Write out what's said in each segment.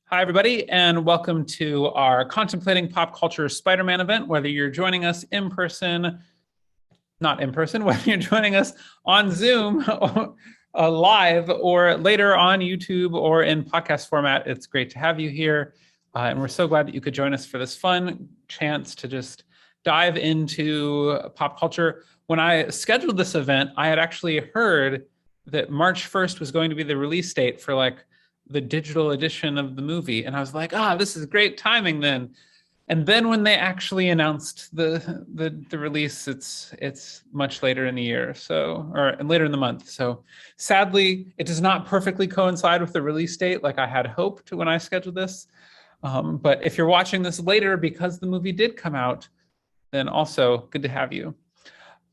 Hi, everybody, and welcome to our Contemplating Pop Culture Spider-Man event. Whether you're joining us in person, not in person, whether you're joining us on Zoom live or later on YouTube or in podcast format, it's great to have you here. And we're so glad that you could join us for this fun chance to just dive into pop culture. When I scheduled this event, I had actually heard that March 1st was going to be the release date for the digital edition of the movie. And I was like, this is great timing then. And then when they actually announced the release, it's much later in the year, or later in the month. So sadly, it does not perfectly coincide with the release date like I had hoped when I scheduled this. But if you're watching this later because the movie did come out, then also good to have you.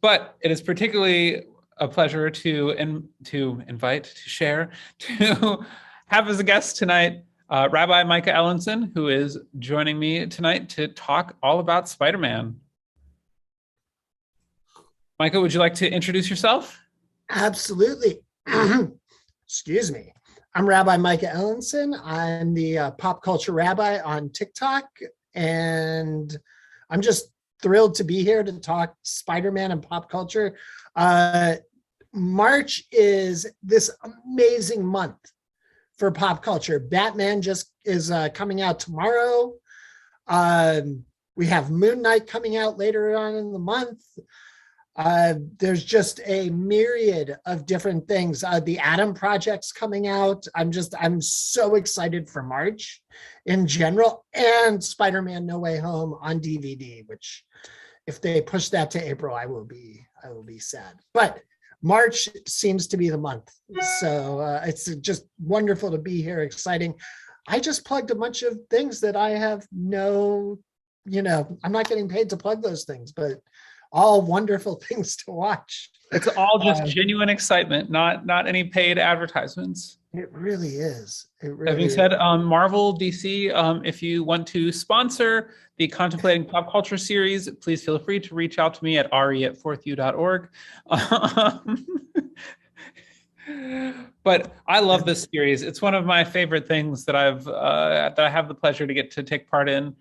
But it is particularly a pleasure to invite, to share, to have as a guest tonight Rabbi Micah Ellinson, who is joining me tonight to talk all about Spider-Man. Micah, would you like to introduce yourself? Absolutely. Excuse me. I'm Rabbi Micah Ellinson. I'm the pop culture rabbi on TikTok, and I'm just thrilled to be here to talk Spider-Man and pop culture. March is this amazing month for pop culture. Batman just is coming out tomorrow. We have Moon Knight coming out later on in the month. There's just a myriad of different things. The Atom Project's coming out. I'm so excited for March in general, and Spider-Man No Way Home on DVD, which if they push that to April, I will be sad. But March seems to be the month. So it's just wonderful to be here, exciting. I just plugged a bunch of things that I have I'm not getting paid to plug those things, but all wonderful things to watch. It's all just genuine excitement, not any paid advertisements. It really is. That being said, Marvel, DC, if you want to sponsor the Contemplating Pop Culture series, please feel free to reach out to me at re@4thu.org. But I love this series. It's one of my favorite things that I have the pleasure to get to take part in.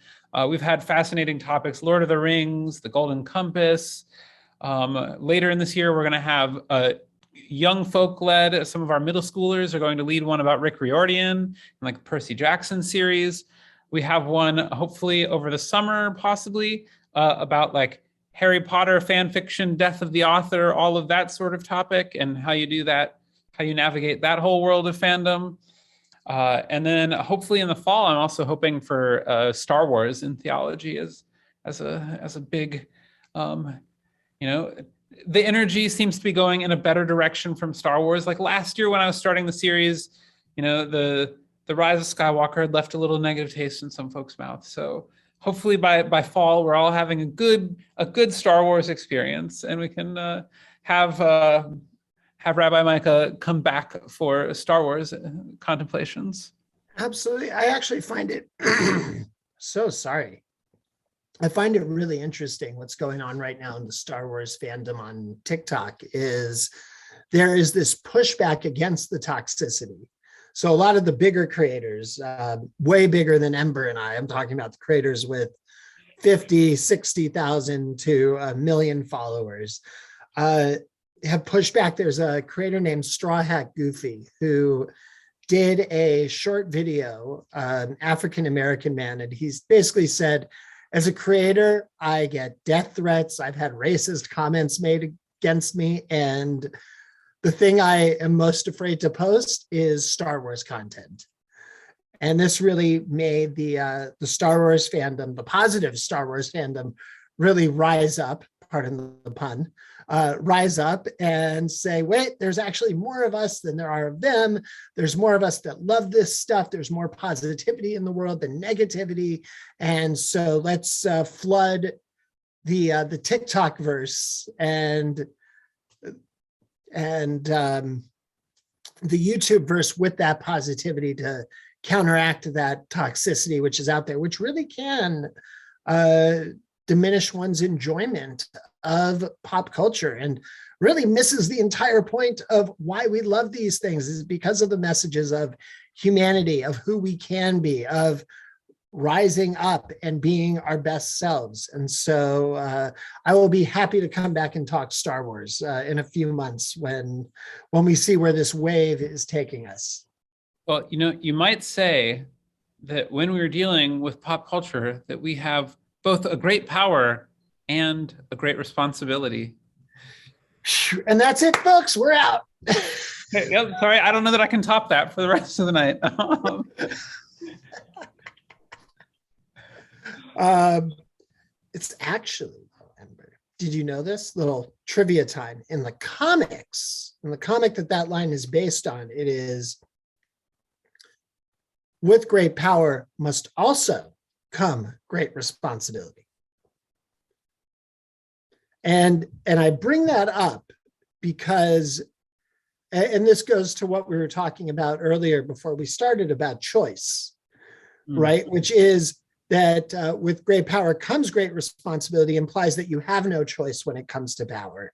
We've had fascinating topics: Lord of the Rings, the Golden Compass. Later in this year, we're going to have young folk led. Some of our middle schoolers are going to lead one about Rick Riordan and Percy Jackson series. We have one hopefully over the summer, possibly about Harry Potter fan fiction, death of the author, all of that sort of topic, and how you do that, how you navigate that whole world of fandom. And then hopefully in the fall, I'm also hoping for Star Wars in theology as a big, the energy seems to be going in a better direction from Star Wars. Like last year when I was starting the series, the Rise of Skywalker had left a little negative taste in some folks' mouths. So hopefully by fall, we're all having a good Star Wars experience, and we can have Rabbi Micah come back for Star Wars contemplations. Absolutely. I actually find it so sorry. I find it really interesting what's going on right now in the Star Wars fandom on TikTok is there is this pushback against the toxicity. So a lot of the bigger creators, way bigger than Ember and I'm talking about the creators with 50, 60,000 to a million followers, have pushed back. There's a creator named Straw Hat Goofy who did a short video, African-American man, and he's basically said, as a creator, I get death threats. I've had racist comments made against me. And the thing I am most afraid to post is Star Wars content. And this really made the Star Wars fandom, the positive Star Wars fandom, really rise up, pardon the pun, rise up and say, wait, there's actually more of us than there are of them. There's more of us that love this stuff. There's more positivity in the world than negativity. And so let's flood the TikTok verse and the YouTube verse with that positivity to counteract that toxicity, which is out there, which really can diminish one's enjoyment of pop culture and really misses the entire point of why we love these things, is because of the messages of humanity, of who we can be, of rising up and being our best selves. And so I will be happy to come back and talk Star Wars in a few months when we see where this wave is taking us. Well, you might say that when we're dealing with pop culture, that we have both a great power and a great responsibility. And that's it, folks. We're out. Yep, sorry, I don't know that I can top that for the rest of the night. It's actually, Ember, did you know this? Little trivia time. In the comics, in the comic that line is based on, it is, with great power must also come great responsibility. And I bring that up because, and this goes to what we were talking about earlier before we started about choice, right? Which is that with great power comes great responsibility, implies that you have no choice when it comes to power.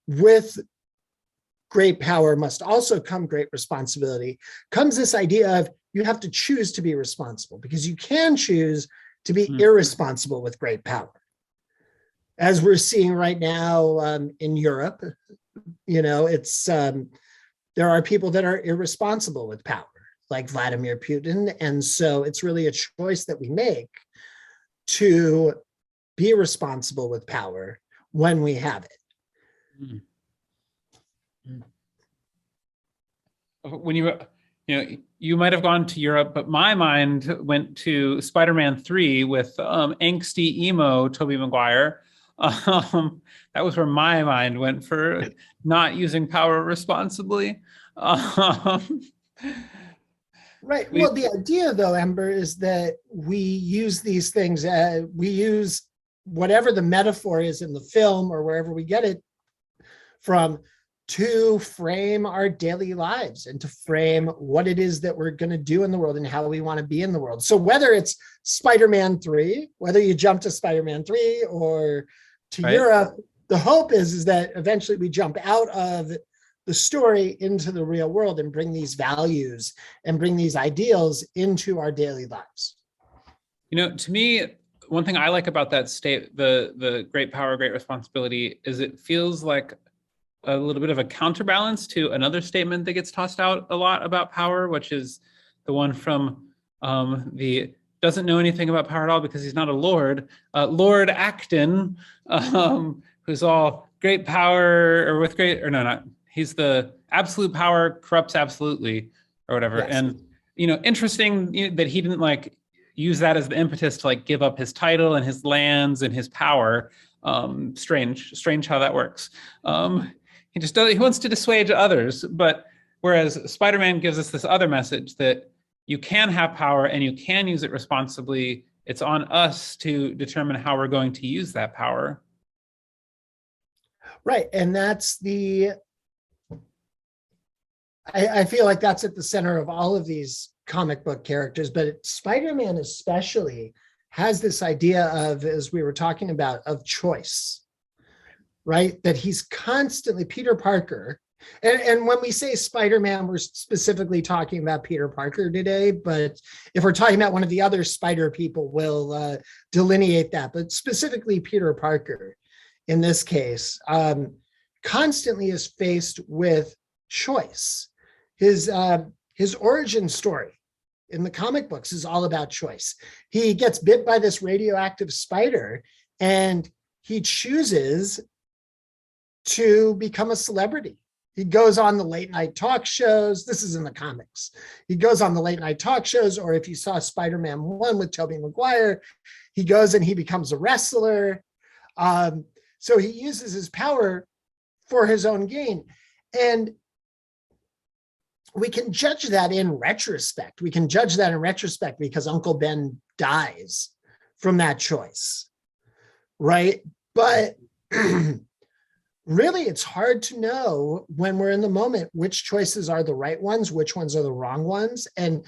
With great power must also come great responsibility, comes this idea of you have to choose to be responsible, because you can choose to be irresponsible with great power. As we're seeing right now in Europe, it's there are people that are irresponsible with power, like Vladimir Putin. And so it's really a choice that we make to be responsible with power when we have it. When you might have gone to Europe, but my mind went to Spider-Man 3 with angsty emo Tobey Maguire. That was where my mind went for not using power responsibly. Right. Well, the idea, though, Ember, is that we use these things. We use whatever the metaphor is in the film or wherever we get it from to frame our daily lives and to frame what it is that we're going to do in the world and how we want to be in the world. So whether it's Spider-Man 3, whether you jump to Spider-Man 3 or to Europe, the hope is that eventually we jump out of the story into the real world and bring these values and bring these ideals into our daily lives. To me, one thing I like about that state, the great power, great responsibility, is it feels like a little bit of a counterbalance to another statement that gets tossed out a lot about power, which is the one from the doesn't know anything about power at all because he's not a lord, Lord Acton, who's all great power or with great, or no, not, he's the absolute power corrupts absolutely or whatever. Yes. And, interesting that he didn't use that as the impetus to give up his title and his lands and his power. Strange how that works. He wants to dissuade others, but whereas Spider-Man gives us this other message that you can have power and you can use it responsibly. It's on us to determine how we're going to use that power. Right. And that's I feel like that's at the center of all of these comic book characters, but Spider-Man especially has this idea of, as we were talking about, of choice, right? That he's constantly, Peter Parker, and when we say Spider-Man, we're specifically talking about Peter Parker today, but if we're talking about one of the other Spider people, we'll delineate that, but specifically Peter Parker, in this case, constantly is faced with choice. His origin story in the comic books is all about choice. He gets bit by this radioactive spider and he chooses to become a celebrity. He goes on the late night talk shows. This is in the comics. He goes on the late night talk shows, or if you saw Spider-Man 1 with Tobey Maguire, he goes and he becomes a wrestler. So he uses his power for his own gain. And we can judge that in retrospect. We can judge that in retrospect because Uncle Ben dies from that choice, right? But really, it's hard to know when we're in the moment which choices are the right ones, which ones are the wrong ones. And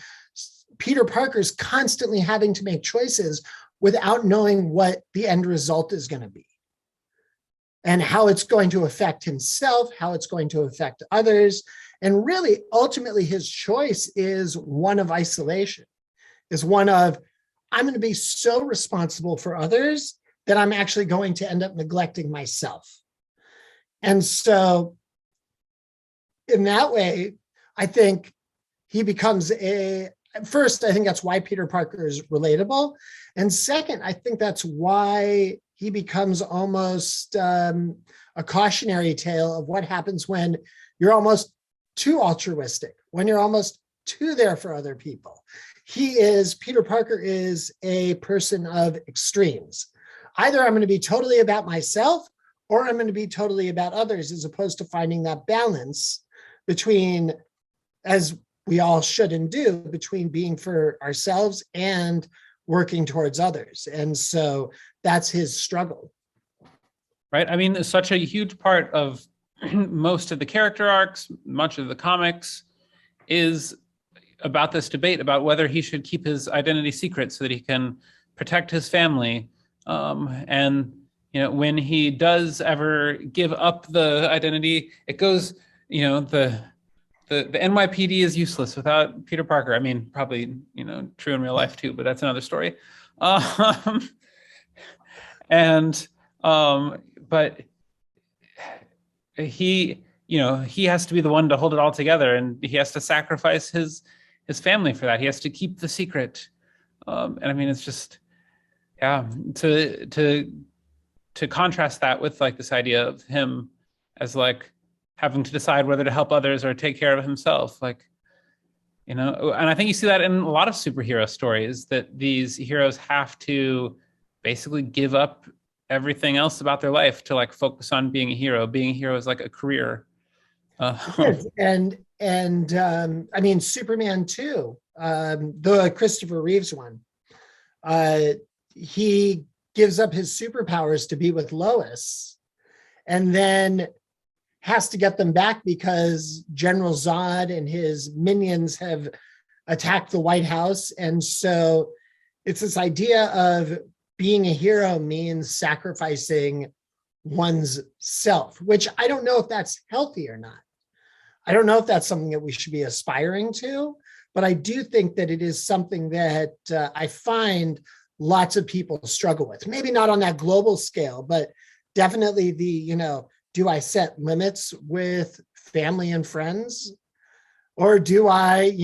Peter Parker's constantly having to make choices without knowing what the end result is going to be. and how it's going to affect himself, how it's going to affect others. And really, ultimately, his choice is one of isolation, is one of, I'm going to be so responsible for others that I'm actually going to end up neglecting myself. And so in that way, I think he becomes first, I think that's why Peter Parker is relatable. And second, I think that's why he becomes almost a cautionary tale of what happens when you're almost too altruistic, when you're almost too there for other people. Peter Parker is a person of extremes. Either I'm going to be totally about myself or I'm going to be totally about others, as opposed to finding that balance between, as we all should and do, between being for ourselves and working towards others. And so that's his struggle. Right. I mean, such a huge part of most of the character arcs, much of the comics, is about this debate about whether he should keep his identity secret so that he can protect his family. And when he does ever give up the identity, it goes, the NYPD is useless without Peter Parker. I mean, probably, true in real life too, but that's another story. But he has to be the one to hold it all together, and he has to sacrifice his family for that. He has to keep the secret. And I mean, it's just, yeah, to contrast that with like this idea of him as like having to decide whether to help others or take care of himself, like, and I think you see that in a lot of superhero stories, that these heroes have to basically give up everything else about their life to like focus on being a hero. Being a hero is like a career. And I mean, Superman too, the Christopher Reeves one, he gives up his superpowers to be with Lois, and then has to get them back because General Zod and his minions have attacked the White House. And so it's this idea of being a hero means sacrificing one's self, which I don't know if that's healthy or not. I don't know if that's something that we should be aspiring to, but I do think that it is something that I find lots of people struggle with. Maybe not on that global scale, but definitely do I set limits with family and friends? Or do I,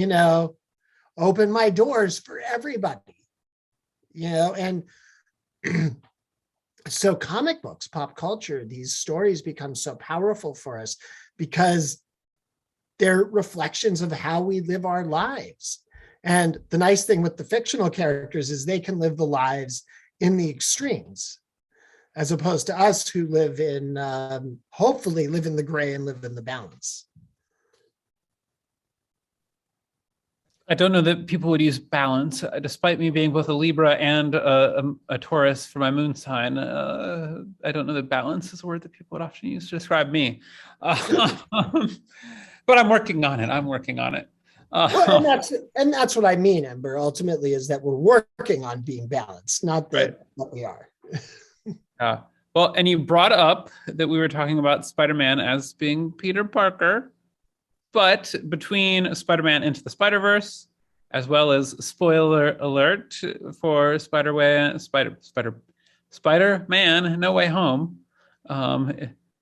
open my doors for everybody? And so comic books, pop culture, these stories become so powerful for us because they're reflections of how we live our lives. And the nice thing with the fictional characters is they can live the lives in the extremes, as opposed to us who live in, hopefully live in the gray and live in the balance. I don't know that people would use balance, despite me being both a Libra and a Taurus for my moon sign. I don't know that balance is a word that people would often use to describe me. But I'm working on it. Well, and that's what I mean, Ember, ultimately, is that we're working on being balanced, not that what we are. Well, and you brought up that we were talking about Spider-Man as being Peter Parker, but between Spider-Man Into the Spider-Verse, as well as spoiler alert for Spider-Man No Way Home,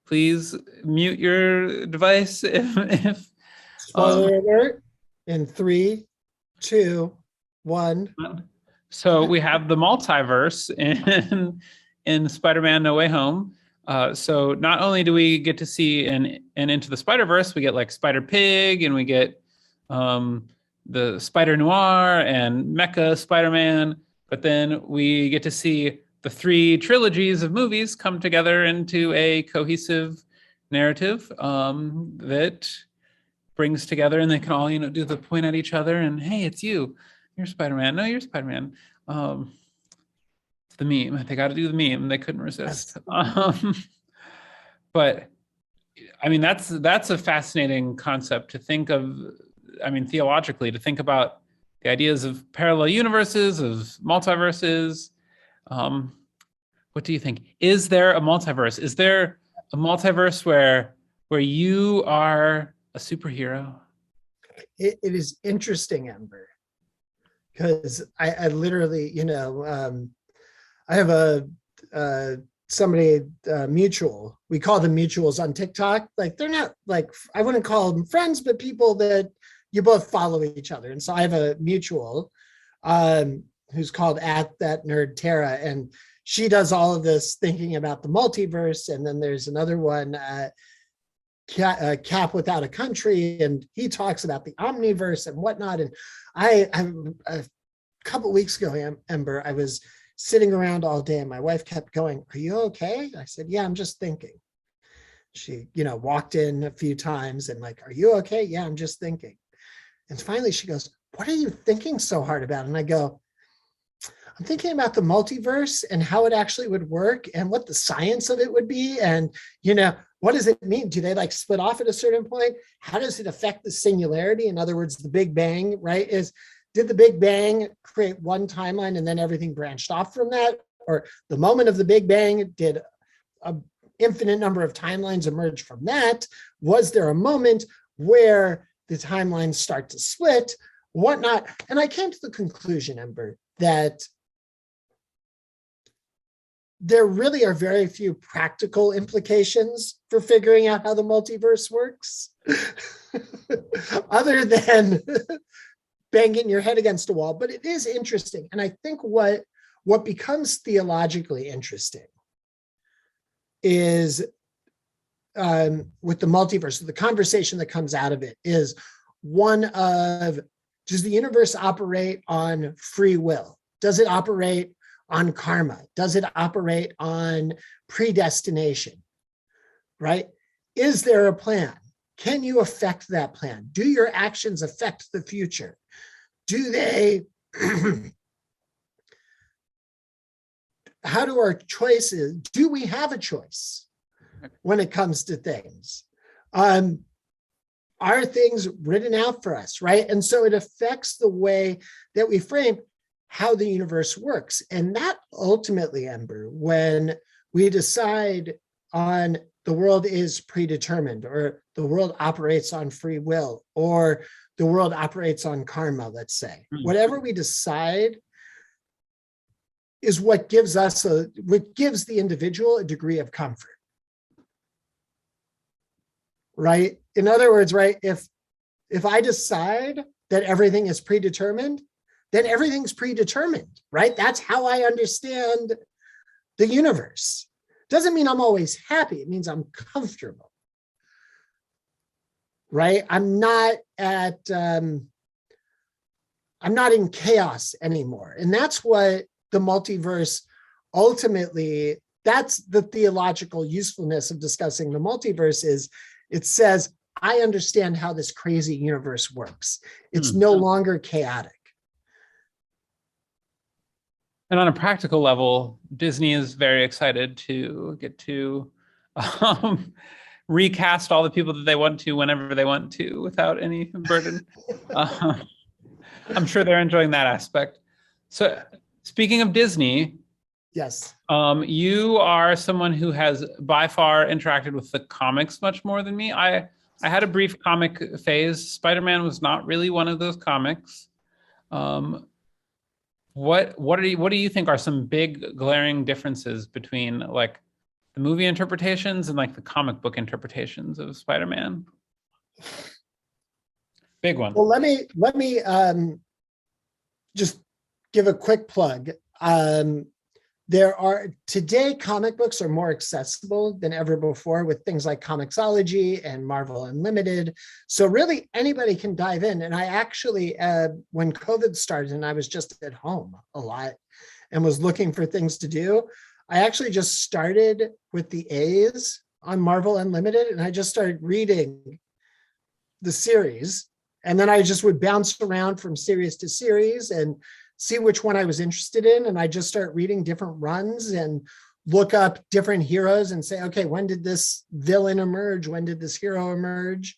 please mute your device if spoiler alert in 3, 2, 1. So we have the multiverse in Spider-Man No Way Home. So not only do we get to see in Into the Spider-Verse, we get like Spider-Pig, and we get the Spider-Noir and Micah Spider-Man, but then we get to see the 3 trilogies of movies come together into a cohesive narrative that brings together, and they can all, do the point at each other and, hey, it's you. You're Spider-Man. No, you're Spider-Man. The meme. They got to do the meme. They couldn't resist. But I mean, that's a fascinating concept to think of. I mean, theologically, to think about the ideas of parallel universes, of multiverses. What do you think? Is there a multiverse? Is there a multiverse where you are a superhero? It is interesting, Ember, because I literally, I have somebody mutual. We call them mutuals on TikTok. Like they're not like, I wouldn't call them friends, but people that you both follow each other. And so I have a mutual who's called @thatnerdtara, and she does all of this thinking about the multiverse. And then there's another one, Cap Without a Country, and he talks about the omniverse and whatnot. And I a couple weeks ago, Ember, I was sitting around all day and my wife kept going, "Are you okay?" I said, "Yeah, I'm just thinking." She, walked in a few times and like, "Are you okay?" "Yeah, I'm just thinking." And finally she goes, "What are you thinking so hard about?" And I go, "I'm thinking about the multiverse and how it actually would work and what the science of it would be. And, what does it mean? Do they like split off at a certain point? How does it affect the singularity? In other words, the Big Bang, right? Did the Big Bang create one timeline and then everything branched off from that? Or the moment of the Big Bang, did an infinite number of timelines emerge from that? Was there a moment where the timelines start to split, whatnot?" And I came to the conclusion, Ember, that there really are very few practical implications for figuring out how the multiverse works, other than banging your head against a wall. But it is interesting. And I think what becomes theologically interesting is with the multiverse, the conversation that comes out of it is one of, does the universe operate on free will? Does it operate on karma? Does it operate on predestination, right? Is there a plan? Can you affect that plan? Do your actions affect the future? Do they, how do our choices, do we have a choice when it comes to things? Are things written out for us, right? And so it affects the way that we frame how the universe works. And that ultimately, Ember, when we decide on the world is predetermined, or the world operates on free will, or the world operates on karma, let's say, whatever we decide is what gives the individual a degree of comfort, right? In other words, right, if I decide that everything is predetermined, then everything's predetermined, right? That's how I understand the universe. Doesn't mean I'm always happy. It means I'm comfortable, right? I'm not in chaos anymore. And that's what the multiverse ultimately, that's the theological usefulness of discussing the multiverse, is it says, I understand how this crazy universe works. It's no longer chaotic. And on a practical level, Disney is very excited to get to recast all the people that they want to whenever they want to without any burden. I'm sure they're enjoying that aspect. So speaking of Disney, yes, you are someone who has by far interacted with the comics much more than me. I had a brief comic phase. Spiderman was not really one of those comics. What do you think are some big glaring differences between like the movie interpretations and like the comic book interpretations of Spider-Man? Big one. Well, let me just give a quick plug. Today, comic books are more accessible than ever before with things like Comixology and Marvel Unlimited. So really anybody can dive in. And I actually, when COVID started and I was just at home a lot and was looking for things to do, I actually just started with the A's on Marvel Unlimited, and I just started reading the series. And then I just would bounce around from series to series and see which one I was interested in. And I just start reading different runs and look up different heroes and say, okay, when did this villain emerge? When did this hero emerge?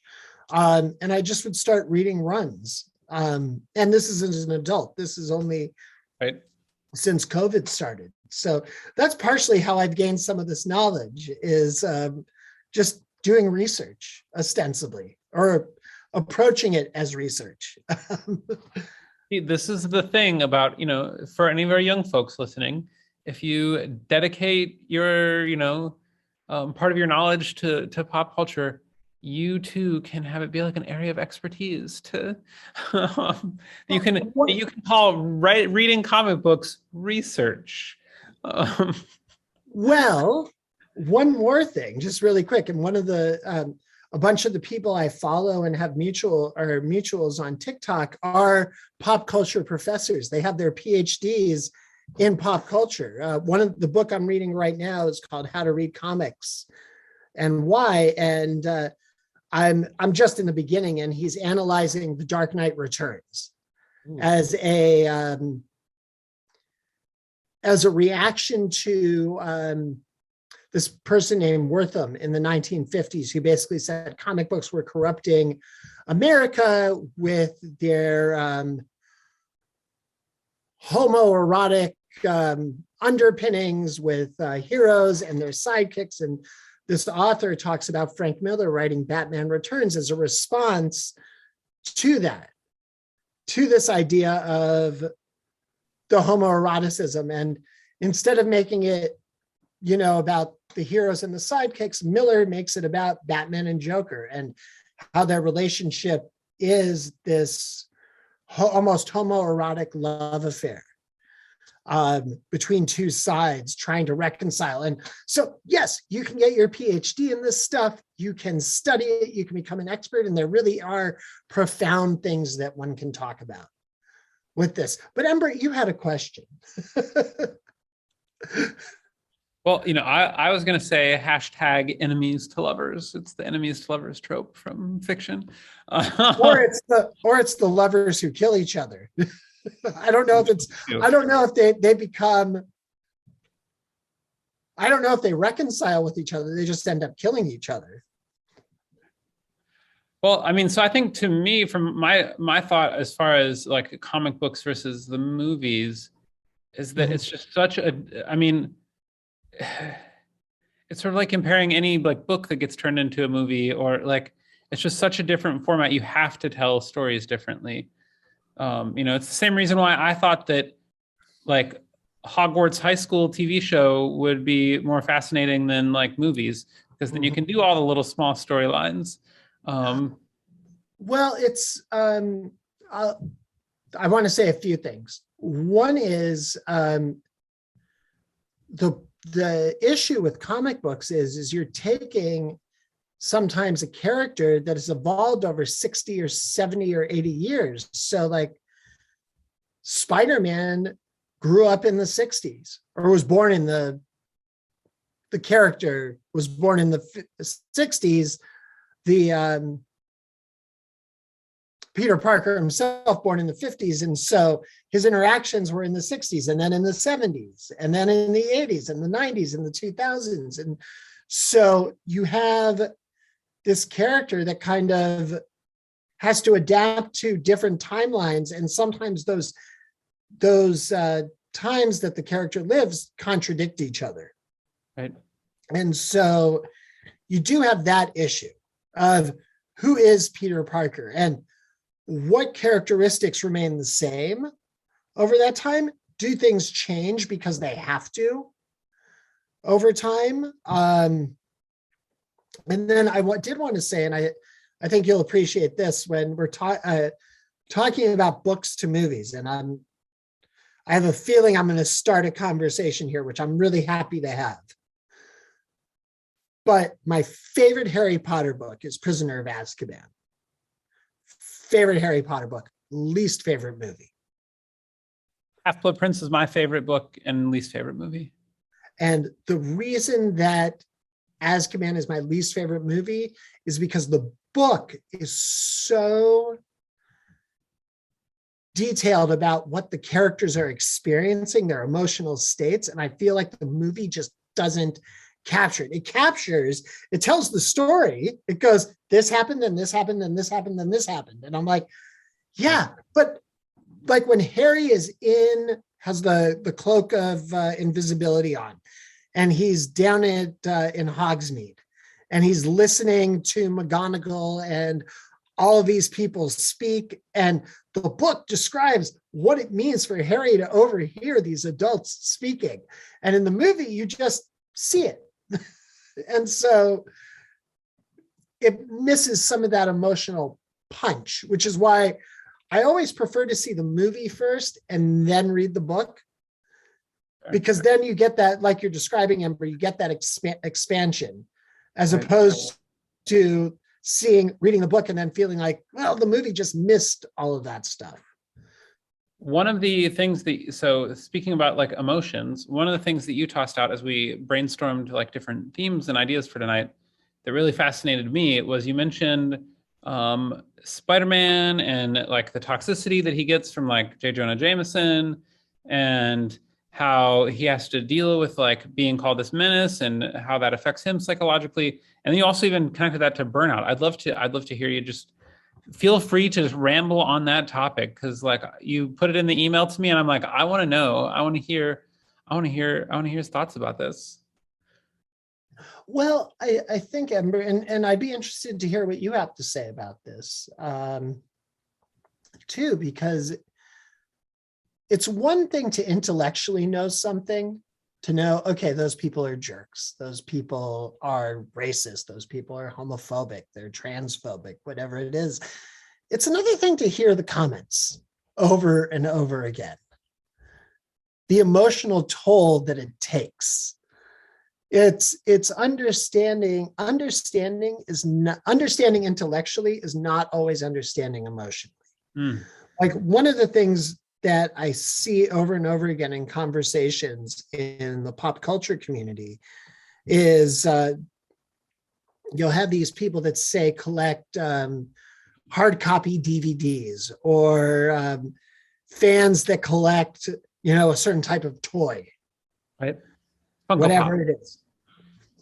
And I just would start reading runs. And this is as an adult. This is only since COVID started. So that's partially how I've gained some of this knowledge, is just doing research ostensibly, or approaching it as research. This is the thing about, for any of our young folks listening, if you dedicate your, part of your knowledge to pop culture, you too can have it be like an area of expertise to you can call reading comic books research. Well, one more thing, just really quick, and one of the a bunch of the people I follow and have mutuals on TikTok are pop culture professors. They have their PhDs in pop culture. One of the book I'm reading right now is called How to Read Comics and Why. And I'm just in the beginning, and he's analyzing The Dark Knight Returns as a reaction to this person named Wortham in the 1950s, who basically said comic books were corrupting America with their homoerotic underpinnings, with heroes and their sidekicks. And this author talks about Frank Miller writing Batman Returns as a response to that, to this idea of the homoeroticism. And instead of making it, about the heroes and the sidekicks, Miller makes it about Batman and Joker and how their relationship is this almost homoerotic love affair between two sides trying to reconcile. And so, yes, you can get your PhD in this stuff. You can study it. You can become an expert. And there really are profound things that one can talk about with this. But Ember, you had a question. Well, I was going to say hashtag enemies to lovers. It's the enemies to lovers trope from fiction. Or it's the lovers who kill each other. I don't know if they become, I don't know if they reconcile with each other. They just end up killing each other. Well, so I think, to me, from my thought as far as like comic books versus the movies, is that it's just such a, it's sort of like comparing any like book that gets turned into a movie, or like, it's just such a different format. You have to tell stories differently. It's the same reason why I thought that like Hogwarts High School TV show would be more fascinating than like movies, because then you can do all the little small storylines. Well, it's I want to say a few things. One is the issue with comic books is you're taking sometimes a character that has evolved over 60 or 70 or 80 years. So like Spiderman grew up in the 60s, or was born in the character was born in the 60s. The Peter Parker himself born in the 50s. And so his interactions were in the 60s, and then in the 70s, and then in the 80s and the 90s and the 2000s. And so you have this character that kind of has to adapt to different timelines. And sometimes those times that the character lives contradict each other. Right. And so you do have that issue of who is Peter Parker and what characteristics remain the same over that time. Do things change because they have to over time? And then I did want to say, and I think you'll appreciate this when we're talking about books to movies, and I have a feeling I'm going to start a conversation here, which I'm really happy to have. But my favorite Harry Potter book is Prisoner of Azkaban. Favorite Harry Potter book, least favorite movie. Half-Blood Prince is my favorite book and least favorite movie. And the reason that Azkaban is my least favorite movie is because the book is so detailed about what the characters are experiencing, their emotional states. And I feel like the movie just doesn't capture it. It tells the story. It goes, this happened, and this happened, and this happened, and this happened. And I'm like, yeah, but like when Harry has the cloak of invisibility on, and he's down in Hogsmeade, and he's listening to McGonagall and all of these people speak, and the book describes what it means for Harry to overhear these adults speaking. And in the movie, you just see it. And so it misses some of that emotional punch, which is why I always prefer to see the movie first and then read the book. Because then you get that, like you're describing, Ember, you get that expansion, as opposed to reading the book and then feeling like, well, the movie just missed all of that stuff. One of the things so speaking about like emotions, one of the things that you tossed out as we brainstormed like different themes and ideas for tonight that really fascinated me was you mentioned Spider-Man and like the toxicity that he gets from like J. Jonah Jameson, and how he has to deal with like being called this menace and how that affects him psychologically. And then you also even connected that to burnout. I'd love to hear you just feel free to just ramble on that topic, because like you put it in the email to me and I'm like, I want to know, I want to hear his thoughts about this. Well, I think, Ember, and I'd be interested to hear what you have to say about this too, because it's one thing to intellectually know something, to know, okay, those people are jerks, those people are racist, those people are homophobic, they're transphobic, whatever it is. It's another thing to hear the comments over and over again. The emotional toll that it takes. It's understanding intellectually is not always understanding emotionally. Like one of the things that I see over and over again in conversations in the pop culture community is you'll have these people that say collect hard copy DVDs, or fans that collect, a certain type of toy, right? Funko whatever Pop. It is,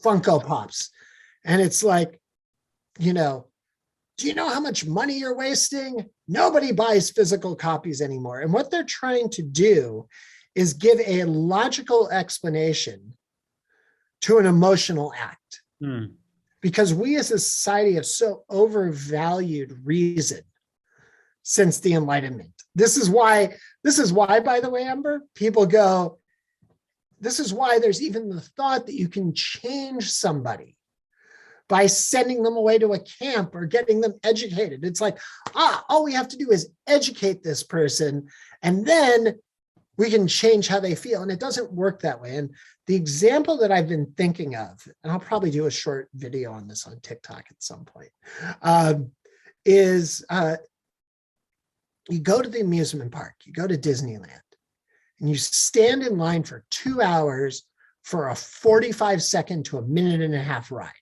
Funko Pops. And it's like, do you know how much money you're wasting? Nobody buys physical copies anymore. And what they're trying to do is give a logical explanation to an emotional act. Because we as a society have so overvalued reason since the Enlightenment. This is why, by the way, Ember, people go, this is why there's even the thought that you can change somebody by sending them away to a camp or getting them educated. It's like, all we have to do is educate this person, and then we can change how they feel. And it doesn't work that way. And the example that I've been thinking of, and I'll probably do a short video on this on TikTok at some point, is you go to the amusement park, you go to Disneyland, and you stand in line for 2 hours for a 45-second to a minute and a half ride.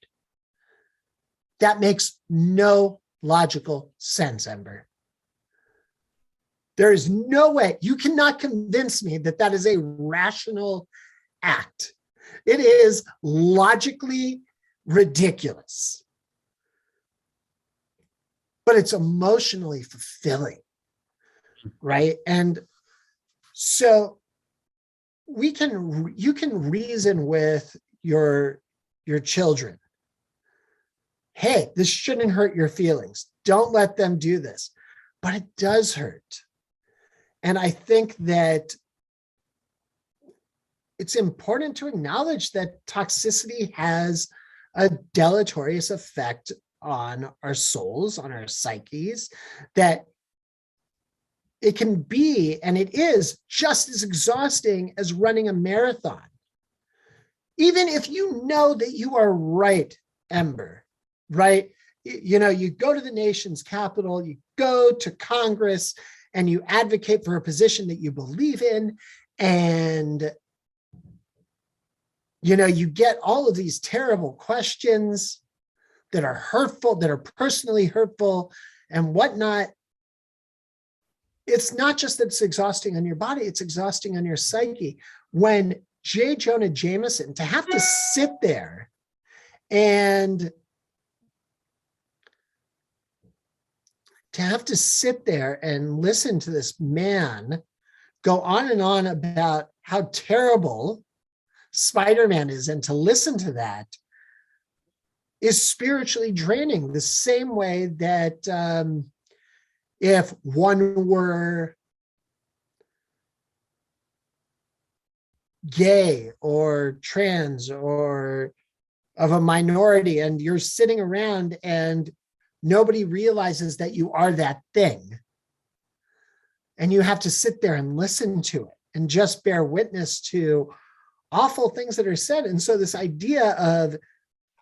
That makes no logical sense, Ember. There is no way. You cannot convince me that that is a rational act. It is logically ridiculous, but it's emotionally fulfilling, right? And so you can reason with your children. Hey, this shouldn't hurt your feelings. Don't let them do this. But it does hurt. And I think that it's important to acknowledge that toxicity has a deleterious effect on our souls, on our psyches, that it can be, and it is, just as exhausting as running a marathon. Even if you know that you are right, Ember, right? You go to the nation's capital, you go to Congress, and you advocate for a position that you believe in, and you get all of these terrible questions that are hurtful, that are personally hurtful and whatnot. It's not just that it's exhausting on your body, it's exhausting on your psyche. When J. Jonah Jameson, to have to sit there and listen to this man go on and on about how terrible Spider-Man is, and to listen to that, is spiritually draining, the same way that if one were gay or trans or of a minority, and you're sitting around and nobody realizes that you are that thing, and you have to sit there and listen to it and just bear witness to awful things that are said. And so this idea of,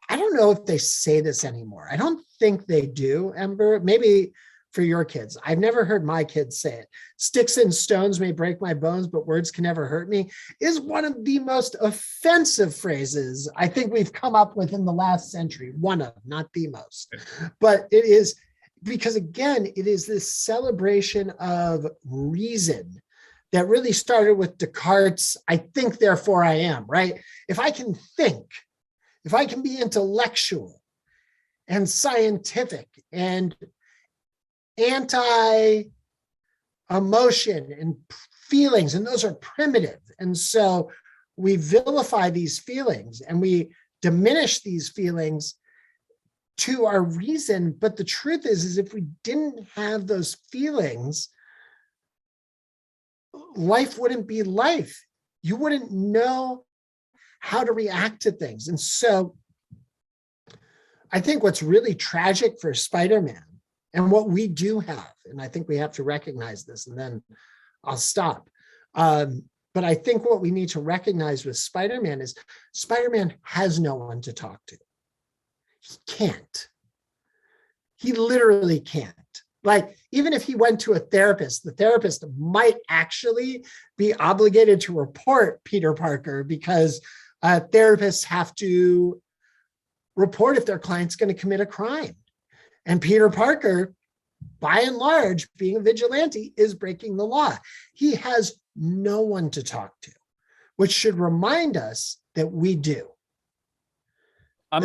I don't know if they say this anymore. I don't think they do, Ember. Maybe for your kids. I've never heard my kids say it. Sticks and stones may break my bones, but words can never hurt me is one of the most offensive phrases I think we've come up with in the last century. One of, not the most. But it is, because again, it is this celebration of reason that really started with Descartes' I think, therefore I am, right? If I can think, if I can be intellectual and scientific and anti-emotion and feelings, and those are primitive. And so we vilify these feelings and we diminish these feelings to our reason. But the truth is if we didn't have those feelings, life wouldn't be life. You wouldn't know how to react to things. And so I think what's really tragic for Spider-Man, and what we do have, and I think we have to recognize this, and then I'll stop. But I think what we need to recognize with Spider-Man is Spider-Man has no one to talk to. He can't. He literally can't. Like, even if he went to a therapist, the therapist might actually be obligated to report Peter Parker, because therapists have to report if their client's going to commit a crime. And Peter Parker, by and large, being a vigilante, is breaking the law. He has no one to talk to, which should remind us that we do. I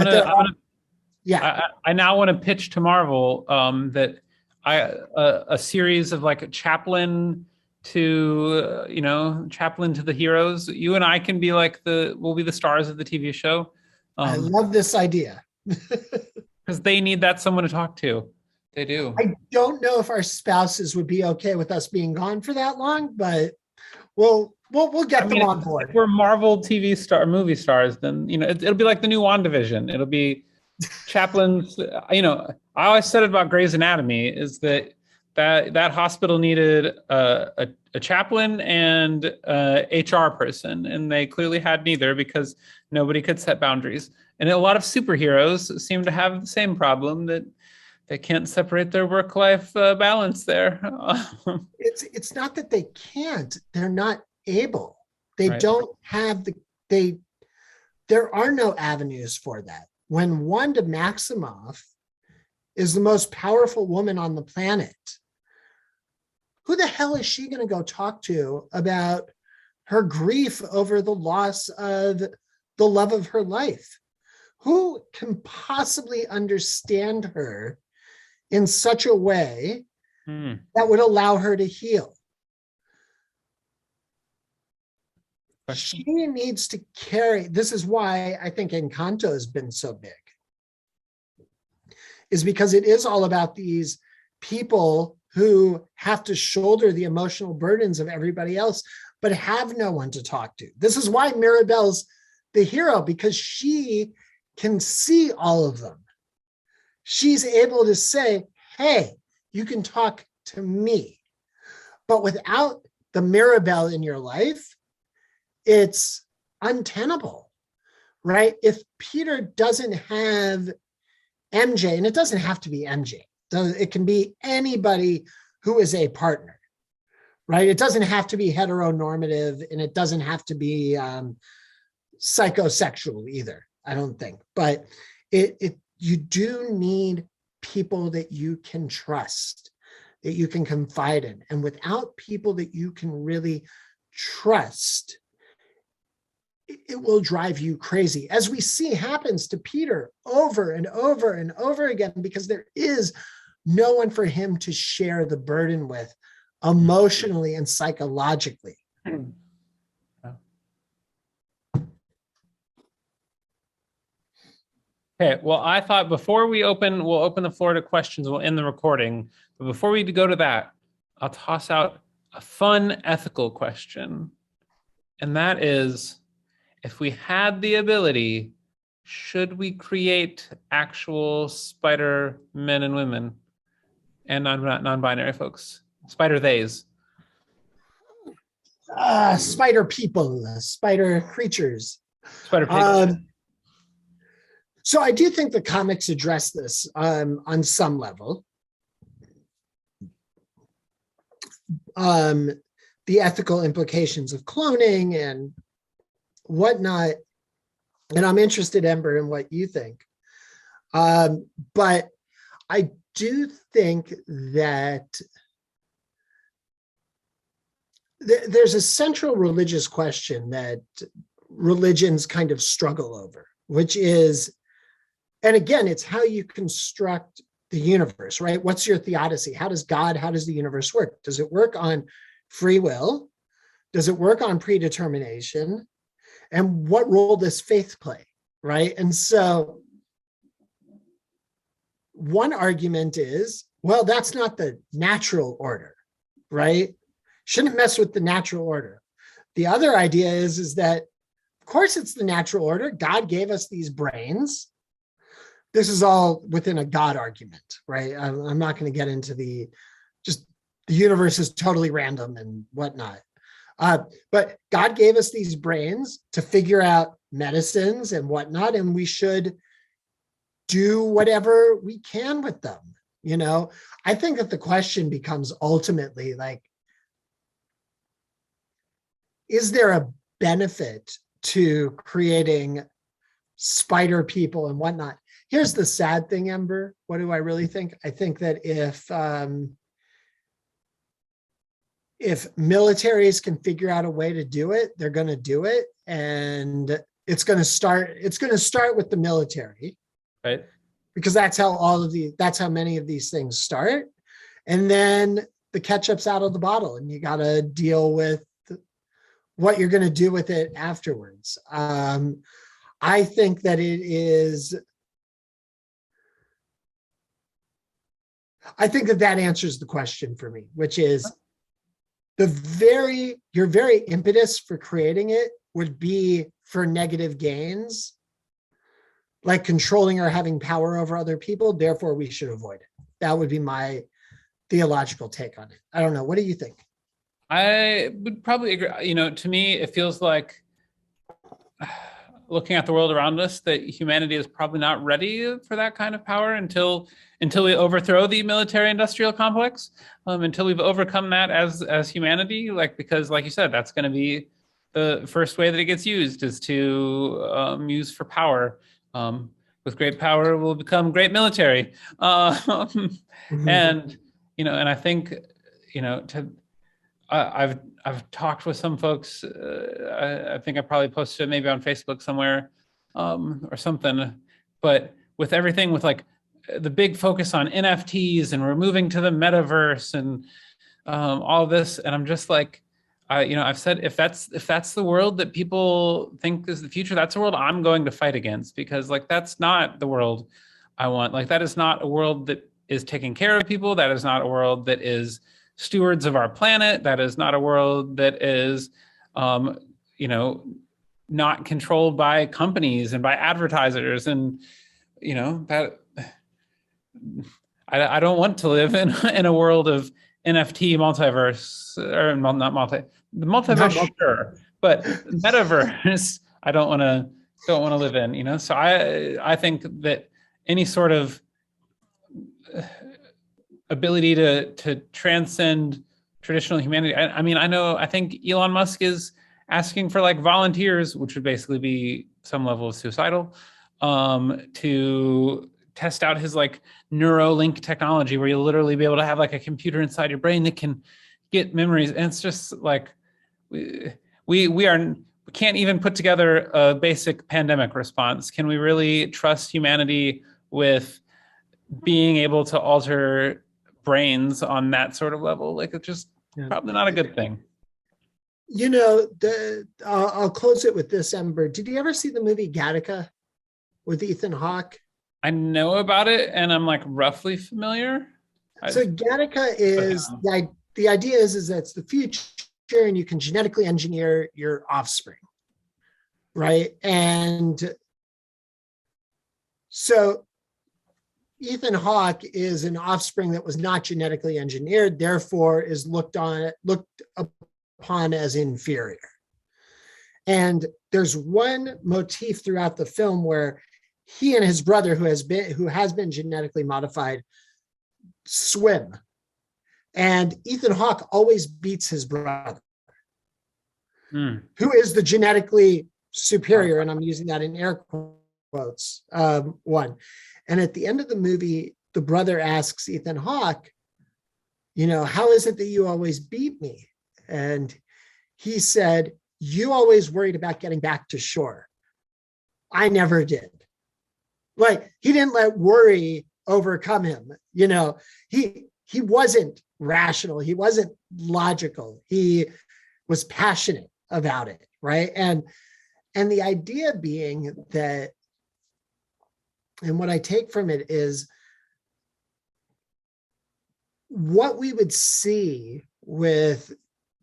now want to pitch to Marvel that a series of like a chaplain to chaplain to the heroes. You and I can be like we'll be the stars of the TV show. I love this idea. Because they need that someone to talk to. They do. I don't know if our spouses would be okay with us being gone for that long, but we'll get them on board. If we're Marvel movie stars, then it'll be like the new WandaVision. It'll be chaplains. I always said it about Grey's Anatomy is that hospital needed a chaplain and HR person, and they clearly had neither because nobody could set boundaries. And a lot of superheroes seem to have the same problem, that they can't separate their work-life balance there. It's not that they can't, they're not able. They Right. don't have there are no avenues for that. When Wanda Maximoff is the most powerful woman on the planet, who the hell is she going to go talk to about her grief over the loss of the love of her life? Who can possibly understand her in such a way that would allow her to heal? She needs to carry, this is why I think Encanto has been so big, is because it is all about these people who have to shoulder the emotional burdens of everybody else, but have no one to talk to. This is why Mirabelle's the hero, because she can see all of them. She's able to say, hey, you can talk to me. But without the Mirabelle in your life, it's untenable, right? If Peter doesn't have MJ, and it doesn't have to be MJ, it can be anybody who is a partner, right? It doesn't have to be heteronormative, and it doesn't have to be psychosexual either, I don't think. But you do need people that you can trust, that you can confide in. And without people that you can really trust, it will drive you crazy, as we see happens to Peter over and over and over again, because there is no one for him to share the burden with emotionally and psychologically. Okay, well, I thought before we'll open the floor to questions, we'll end the recording. But before we go to that, I'll toss out a fun ethical question. And that is, if we had the ability, should we create actual spider men and women and non-binary folks? Spider theys. Spider people, spider creatures. Spider pigs. So I do think the comics address this on some level. The ethical implications of cloning and whatnot. And I'm interested, Ember, in what you think. But I do think that there's a central religious question that religions kind of struggle over, which is, and again, it's how you construct the universe, right? What's your theodicy? How does the universe work? Does it work on free will? Does it work on predetermination? And what role does faith play, right? And so one argument is, well, that's not the natural order, right? Shouldn't mess with the natural order. The other idea is that, of course, it's the natural order. God gave us these brains. This is all within a God argument, right? I'm not going to get into the universe is totally random and whatnot. But God gave us these brains to figure out medicines and whatnot, and we should do whatever we can with them. You know, I think that the question becomes ultimately like, is there a benefit to creating spider people and whatnot? Here's the sad thing, Ember. What do I really think? I think that if militaries can figure out a way to do it, they're going to do it, and it's going to start with the military, right? Because that's how many of these things start, and then the ketchup's out of the bottle, and you got to deal with what you're going to do with it afterwards. I think that it is. I think that answers the question for me, which is your very impetus for creating it would be for negative gains, like controlling or having power over other people. Therefore, we should avoid it. That would be my theological take on it. I don't know. What do you think? I would probably agree. You know, to me, it feels like looking at the world around us that humanity is probably not ready for that kind of power until we overthrow the military-industrial complex, until we've overcome that as humanity. Because like you said, that's going to be the first way that it gets used, is to use for power. With great power will become great military. And I think, I've talked with some folks. I think I probably posted it maybe on Facebook somewhere, or something. But with everything, with like the big focus on NFTs, and we're moving to the metaverse, and all this, and I'm just like, I've said, if that's the world that people think is the future, that's a world I'm going to fight against, because like that's not the world I want. Like that is not a world that is taking care of people. That is not a world that is stewards of our planet. That is not a world that is, not controlled by companies and by advertisers. And, that I don't want to live in a world of NFT multiverse, or not the multiverse, sure, but metaverse, I don't want to live in, So I think that any sort of ability to transcend traditional humanity. I think Elon Musk is asking for like volunteers, which would basically be some level of suicidal, to test out his like Neuralink technology, where you'll literally be able to have like a computer inside your brain that can get memories. And it's just like, we can't even put together a basic pandemic response. Can we really trust humanity with being able to alter brains on that sort of level? Like, it's just probably not a good thing. I'll close it with this, Ember. Did you ever see the movie Gattaca with Ethan Hawke? I know about it, and I'm like roughly familiar. So Gattaca is the idea is that it's the future and you can genetically engineer your offspring, right? And so Ethan Hawke is an offspring that was not genetically engineered, therefore is looked upon as inferior. And there's one motif throughout the film where he and his brother, who has been genetically modified, swim. And Ethan Hawke always beats his brother, who is the genetically superior, and I'm using that in air quotes, one. And at the end of the movie, the brother asks Ethan Hawke, how is it that you always beat me? And he said, you always worried about getting back to shore. I never did. Like, he didn't let worry overcome him. He wasn't rational. He wasn't logical. He was passionate about it, right? And the idea being that, and what I take from it is what we would see with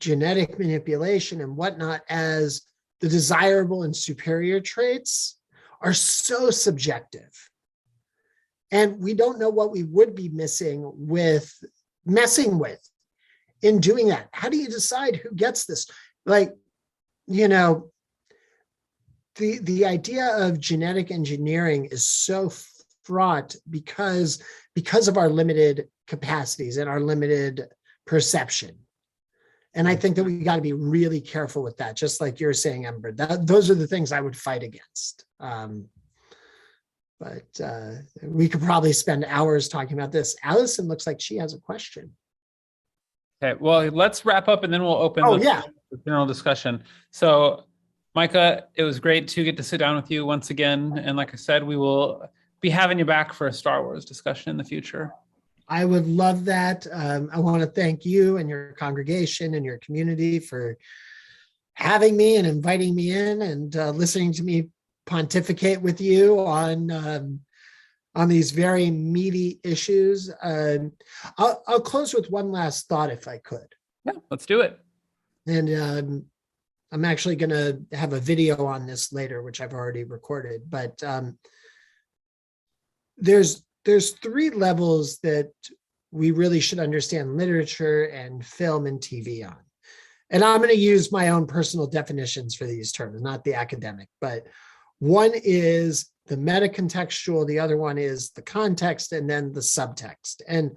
genetic manipulation and whatnot as the desirable and superior traits are so subjective. And we don't know what we would be messing with in doing that. How do you decide who gets this? Like, the idea of genetic engineering is so fraught because of our limited capacities and our limited perception. And I think that we got to be really careful with that, just like you're saying, Ember. Those are the things I would fight against. But we could probably spend hours talking about this. Allison looks like she has a question. Okay, well, let's wrap up and then we'll open the general discussion. So, Micah, it was great to get to sit down with you once again. And like I said, we will be having you back for a Star Wars discussion in the future. I would love that. I want to thank you and your congregation and your community for having me and inviting me in and listening to me pontificate with you on these very meaty issues. I'll close with one last thought, if I could. Yeah, let's do it. And I'm actually going to have a video on this later, which I've already recorded. But there's 3 levels that we really should understand literature and film and TV on. And I'm going to use my own personal definitions for these terms, not the academic. But one is the metacontextual, the other one is the context, and then the subtext. And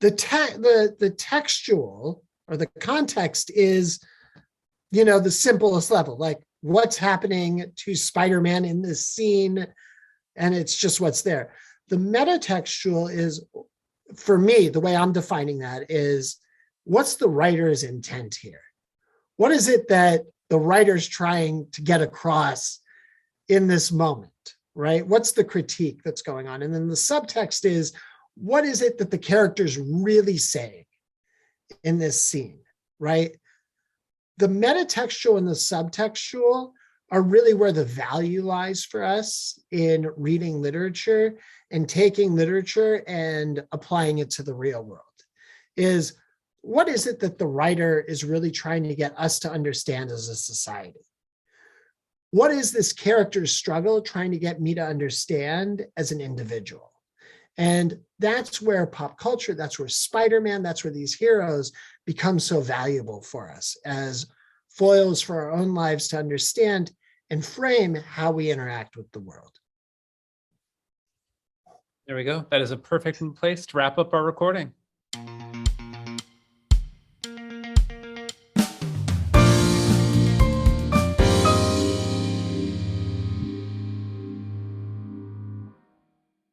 the textual or the context is, the simplest level, like what's happening to Spider-Man in this scene, and it's just what's there. The metatextual is, for me, the way I'm defining that is, what's the writer's intent here? What is it that the writer's trying to get across in this moment, right? What's the critique that's going on? And then the subtext is, what is it that the character's really saying in this scene, right? The metatextual and the subtextual are really where the value lies for us in reading literature and taking literature and applying it to the real world. Is what is it that the writer is really trying to get us to understand as a society? What is this character's struggle trying to get me to understand as an individual? And that's where pop culture, that's where Spider-Man, that's where these heroes become so valuable for us as foils for our own lives to understand and frame how we interact with the world. There we go. That is a perfect place to wrap up our recording.